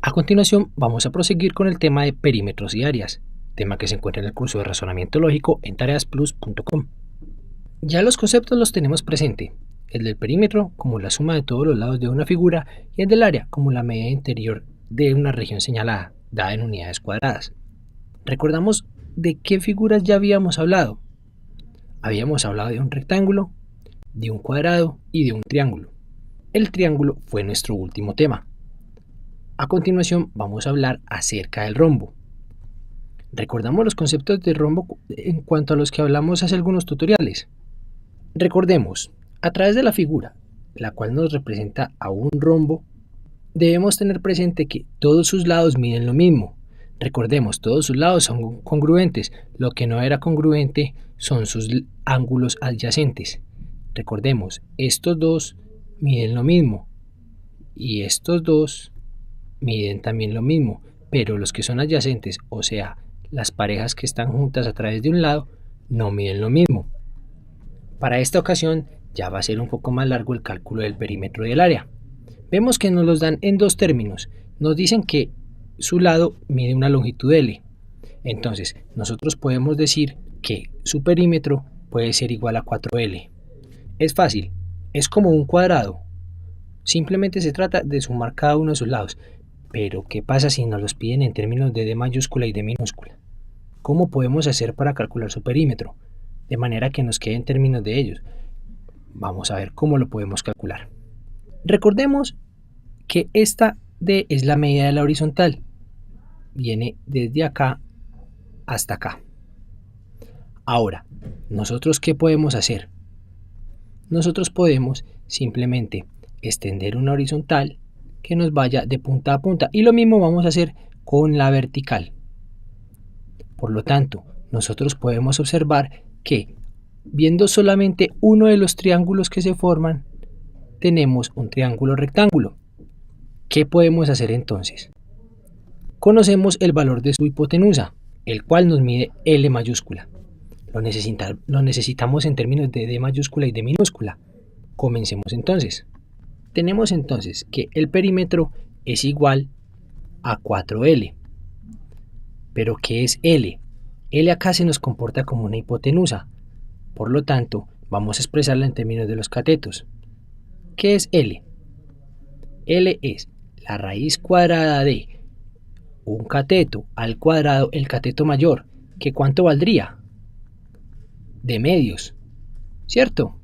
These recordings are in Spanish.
A continuación vamos a proseguir con el tema de perímetros y áreas, tema que se encuentra en el curso de razonamiento lógico en tareasplus.com. Ya los conceptos los tenemos presente, el del perímetro como la suma de todos los lados de una figura y el del área como la medida interior de una región señalada, dada en unidades cuadradas. Recordamos de qué figuras ya habíamos hablado. Habíamos hablado de un rectángulo, de un cuadrado y de un triángulo. El triángulo fue nuestro último tema. A continuación vamos a hablar acerca del rombo. Recordamos los conceptos de rombo en cuanto a los que hablamos hace algunos tutoriales. Recordemos, a través de la figura, la cual nos representa a un rombo, debemos tener presente que todos sus lados miden lo mismo. Recordemos, todos sus lados son congruentes. Lo que no era congruente son sus ángulos adyacentes. Recordemos, estos dos miden lo mismo y estos dos miden también lo mismo, pero los que son adyacentes, o sea, las parejas que están juntas a través de un lado, no miden lo mismo. Para esta ocasión ya va a ser un poco más largo el cálculo del perímetro y del área. Vemos que nos los dan en dos términos. Nos dicen que su lado mide una longitud L. Entonces, nosotros podemos decir que su perímetro puede ser igual a 4L. Es fácil, es como un cuadrado. Simplemente se trata de sumar cada uno de sus lados. Pero, ¿qué pasa si nos los piden en términos de D mayúscula y D minúscula? ¿Cómo podemos hacer para calcular su perímetro? De manera que nos quede en términos de ellos. Vamos a ver cómo lo podemos calcular. Recordemos que esta D es la medida de la horizontal. Viene desde acá hasta acá. Ahora, ¿nosotros qué podemos hacer? Nosotros podemos simplemente extender una horizontal que nos vaya de punta a punta, y lo mismo vamos a hacer con la vertical. Por lo tanto, nosotros podemos observar que viendo solamente uno de los triángulos que se forman, tenemos un triángulo rectángulo. ¿Qué podemos hacer entonces? Conocemos el valor de su hipotenusa, el cual nos mide L mayúscula. Lo necesitamos en términos de D mayúscula y D minúscula. Comencemos entonces. Tenemos entonces que el perímetro es igual a 4L. ¿Pero qué es L? L acá se nos comporta como una hipotenusa. Por lo tanto, vamos a expresarla en términos de los catetos. ¿Qué es L? L es la raíz cuadrada de un cateto al cuadrado, el cateto mayor, que ¿cuánto valdría? De medios, ¿cierto?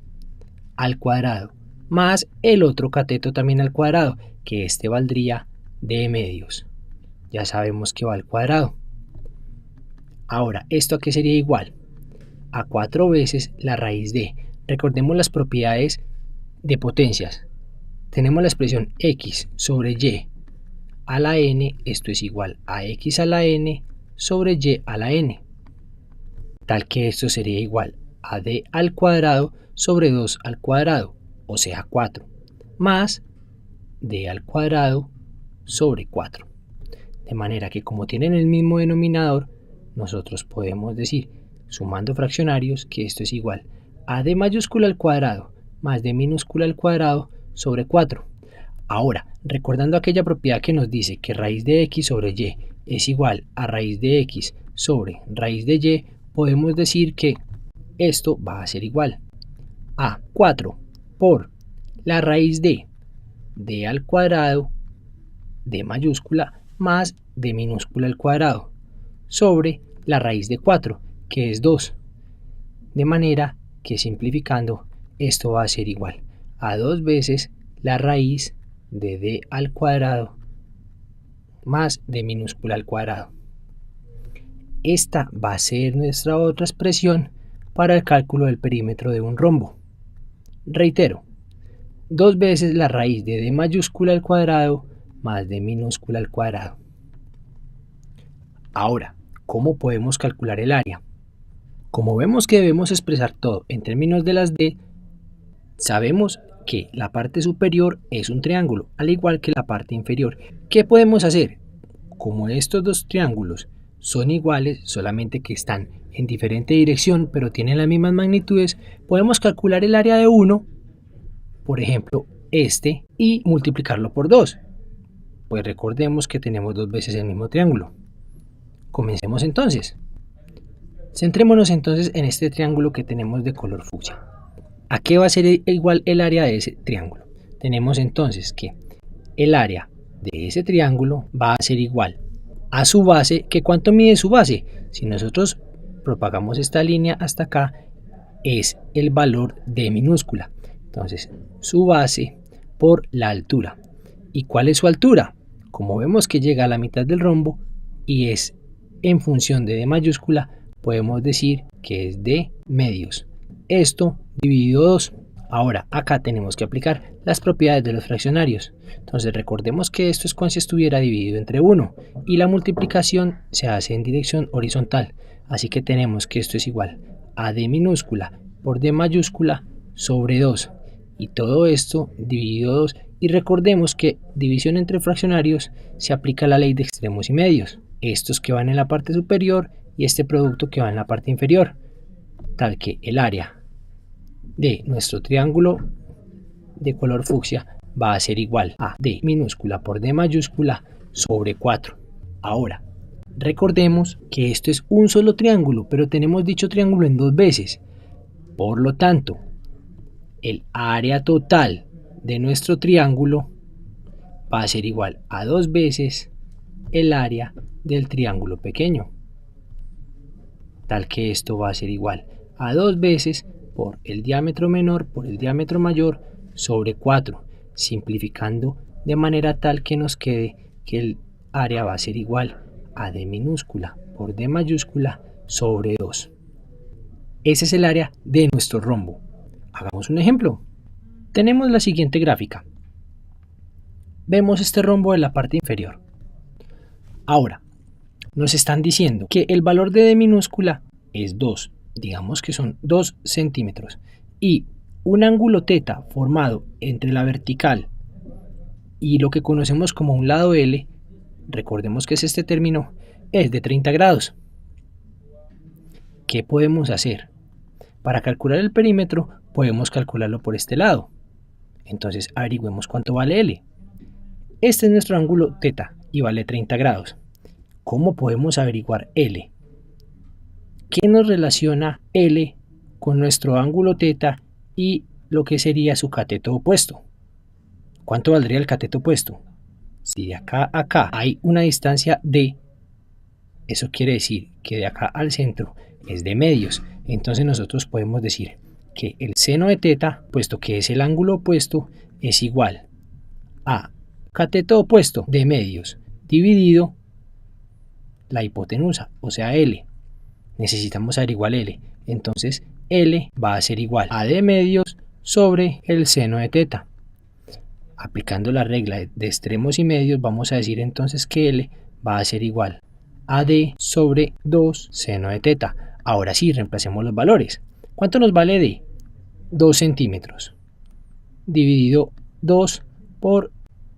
Al cuadrado, más el otro cateto también al cuadrado, que este valdría de medios. Ya sabemos que va al cuadrado. Ahora, ¿esto a qué sería igual? A 4 veces la raíz de. Recordemos las propiedades de potencias. Tenemos la expresión x sobre y a la n, esto es igual a x a la n sobre y a la n. Tal que esto sería igual a d al cuadrado sobre 2 al cuadrado, o sea 4, más d al cuadrado sobre 4. De manera que como tienen el mismo denominador, nosotros podemos decir, sumando fraccionarios, que esto es igual a d mayúscula al cuadrado más d minúscula al cuadrado sobre 4. Ahora, recordando aquella propiedad que nos dice que raíz de x sobre y es igual a raíz de x sobre raíz de y, podemos decir que esto va a ser igual a 4 por la raíz de d al cuadrado, d mayúscula, más d minúscula al cuadrado, sobre la raíz de 4, que es 2. De manera que simplificando, esto va a ser igual a 2 veces la raíz de d al cuadrado más d minúscula al cuadrado. Esta va a ser nuestra otra expresión para el cálculo del perímetro de un rombo. Reitero, 2 veces la raíz de d mayúscula al cuadrado más d minúscula al cuadrado. Ahora, ¿cómo podemos calcular el área? Como vemos que debemos expresar todo en términos de las d, sabemos que la parte superior es un triángulo, al igual que la parte inferior. ¿Qué podemos hacer? Como estos dos triángulos son iguales, solamente que están en diferente dirección, pero tienen las mismas magnitudes, podemos calcular el área de uno, por ejemplo, este, y multiplicarlo por 2. Pues recordemos que tenemos dos veces el mismo triángulo. Comencemos entonces. Centrémonos entonces en este triángulo que tenemos de color fucsia. ¿A qué va a ser igual el área de ese triángulo? Tenemos entonces que el área de ese triángulo va a ser igual a su base. ¿Que cuánto mide su base? Si nosotros propagamos esta línea hasta acá, es el valor de minúscula. Entonces, su base por la altura. ¿Y cuál es su altura? Como vemos que llega a la mitad del rombo y es en función de D mayúscula, podemos decir que es D medios. Esto dividido 2. Ahora, acá tenemos que aplicar las propiedades de los fraccionarios. Entonces, recordemos que esto es como si estuviera dividido entre 1 y la multiplicación se hace en dirección horizontal. Así que tenemos que esto es igual a D minúscula por D mayúscula sobre 2. Y todo esto dividido 2. Y recordemos que división entre fraccionarios se aplica la ley de extremos y medios. Estos que van en la parte superior y este producto que va en la parte inferior. Tal que el área de nuestro triángulo de color fucsia va a ser igual a D minúscula por D mayúscula sobre 4. Ahora, recordemos que esto es un solo triángulo, pero tenemos dicho triángulo en dos veces. Por lo tanto, el área total de nuestro triángulo va a ser igual a 2 veces el área del triángulo pequeño. Tal que esto va a ser igual a 2 veces por el diámetro menor por el diámetro mayor sobre 4, simplificando de manera tal que nos quede que el área va a ser igual a D minúscula por D mayúscula sobre 2. Ese es el área de nuestro rombo. Hagamos un ejemplo. Tenemos la siguiente gráfica. Vemos este rombo en la parte inferior. Ahora, nos están diciendo que el valor de D minúscula es 2. Digamos que son 2 centímetros. Y un ángulo θ formado entre la vertical y lo que conocemos como un lado L, recordemos que es este término, es de 30 grados. ¿Qué podemos hacer? Para calcular el perímetro podemos calcularlo por este lado. Entonces averigüemos cuánto vale L. Este es nuestro ángulo θ y vale 30 grados. ¿Cómo podemos averiguar L? ¿Qué nos relaciona L con nuestro ángulo θ y lo que sería su cateto opuesto? ¿Cuánto valdría el cateto opuesto? Si de acá a acá hay una distancia D, eso quiere decir que de acá al centro es de medios. Entonces nosotros podemos decir que el seno de θ, puesto que es el ángulo opuesto, es igual a cateto opuesto de medios dividido la hipotenusa, o sea L. Necesitamos averiguar L. Entonces L va a ser igual a D medios sobre el seno de θ. Aplicando la regla de extremos y medios, vamos a decir entonces que L va a ser igual a D sobre 2 seno de θ. Ahora sí, reemplacemos los valores. ¿Cuánto nos vale D? 2 centímetros dividido 2 por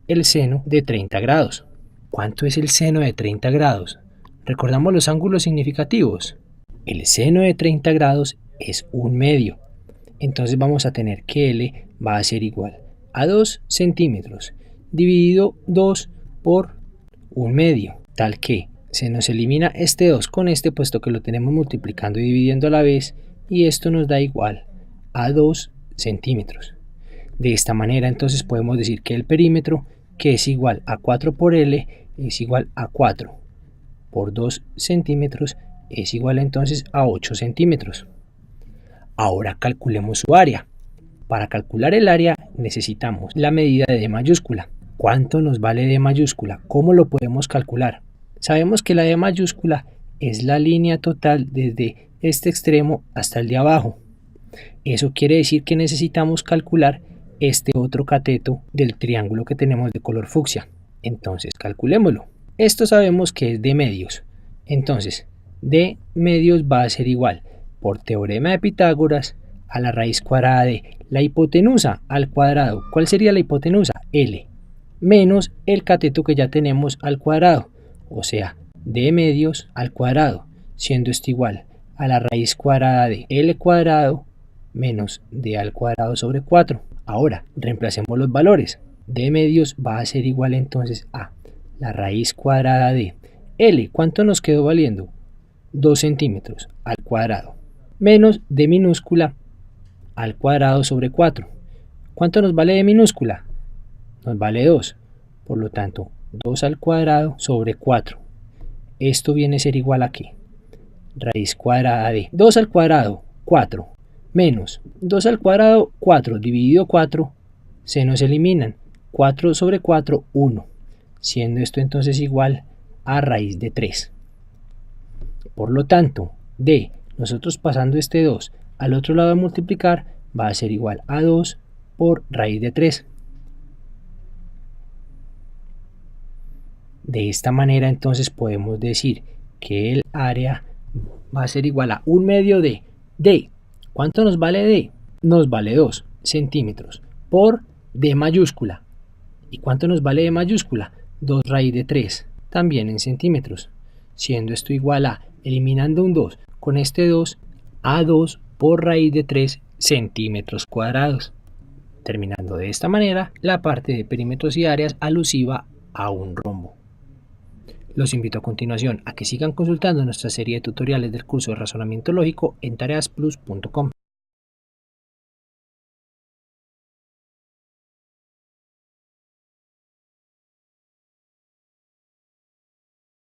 el seno de 30 grados. ¿Cuánto es el seno de 30 grados? Recordamos los ángulos significativos. El seno de 30 grados es 1 medio. Entonces vamos a tener que L va a ser igual a 2 centímetros dividido 2 por 1 medio. Tal que se nos elimina este 2 con este, puesto que lo tenemos multiplicando y dividiendo a la vez. Y esto nos da igual a 2 centímetros. De esta manera entonces podemos decir que el perímetro, que es igual a 4 por L, es igual a 4 por 2 centímetros, es igual entonces a 8 centímetros. Ahora calculemos su área. Para calcular el área necesitamos la medida de D mayúscula. ¿Cuánto nos vale D mayúscula? ¿Cómo lo podemos calcular? Sabemos que la D mayúscula es la línea total desde este extremo hasta el de abajo. Eso quiere decir que necesitamos calcular este otro cateto del triángulo que tenemos de color fucsia. Entonces calculémoslo. Esto sabemos que es D medios. Entonces D medios va a ser igual por teorema de Pitágoras a la raíz cuadrada de la hipotenusa al cuadrado. ¿Cuál sería la hipotenusa? L menos el cateto que ya tenemos al cuadrado, o sea, D medios al cuadrado, siendo esto igual a la raíz cuadrada de L cuadrado menos D al cuadrado sobre 4. Ahora, reemplacemos los valores. D medios va a ser igual entonces a la raíz cuadrada de L. ¿Cuánto nos quedó valiendo? 2 centímetros al cuadrado, menos d minúscula al cuadrado sobre 4. ¿Cuánto nos vale d minúscula? Nos vale 2. Por lo tanto, 2 al cuadrado sobre 4. Esto viene a ser igual a ¿qué? Raíz cuadrada de 2 al cuadrado, 4, menos 2 al cuadrado, 4 dividido 4, se nos eliminan. 4 sobre 4, 1. Siendo esto entonces igual a raíz de 3. Por lo tanto, d, nosotros pasando este 2 al otro lado de multiplicar, va a ser igual a 2 por raíz de 3. De esta manera entonces podemos decir que el área va a ser igual a 1/2 de d. ¿Cuánto nos vale d? Nos vale 2 centímetros por d mayúscula. ¿Y cuánto nos vale d mayúscula? 2 raíz de 3, también en centímetros. Siendo esto igual a, eliminando un 2 con este 2, a 2 por raíz de 3 centímetros cuadrados. Terminando de esta manera la parte de perímetros y áreas alusiva a un rombo. Los invito a continuación a que sigan consultando nuestra serie de tutoriales del curso de razonamiento lógico en tareasplus.com.